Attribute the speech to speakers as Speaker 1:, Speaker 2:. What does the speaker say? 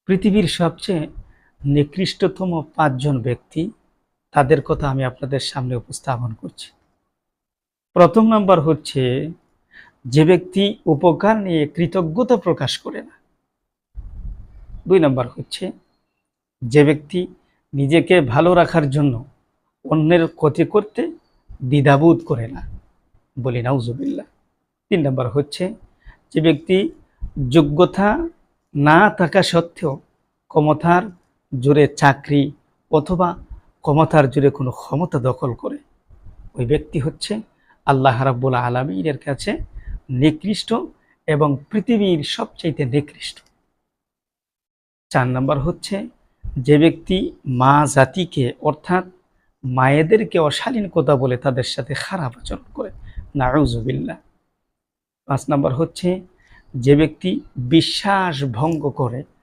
Speaker 1: পৃথিবীর সবচেয়ে নিকৃষ্টতম ৫ জন ব্যক্তি, তাদের কথা আমি আপনাদের সামনে উপস্থাপন করছি। প্রথম নাম্বার হচ্ছে, যে ব্যক্তি উপকার নিয়ে কৃতজ্ঞতা প্রকাশ করে না। ২ নাম্বার হচ্ছে, যে ব্যক্তি নিজেকে ভালো রাখার জন্য অন্যের ক্ষতি করতে দ্বিধাবোধ করে না। বলি নাউজুবিল্লাহ। ৩ নাম্বার হচ্ছে, যে ব্যক্তি যোগ্যতা না থাকা সত্ত্বেও ক্ষমতার জোরে চাকরি অথবা ক্ষমতার জোরে কোনো ক্ষমতা দখল করে, ওই ব্যক্তি হচ্ছে আল্লাহ রাব্বুল আলামিনের কাছে নিকৃষ্ট এবং পৃথিবীর সবচাইতে নিকৃষ্ট। ৪ নাম্বার হচ্ছে, যে ব্যক্তি মা জাতিকে অর্থাৎ মায়েদেরকে অশালীন কথা বলে তাদের সাথে খারাপ আচরণ করে, নাউজুবিল্লাহ। ৫ নাম্বার হচ্ছে, যে ব্যক্তি বিশ্বাস ভঙ্গ করে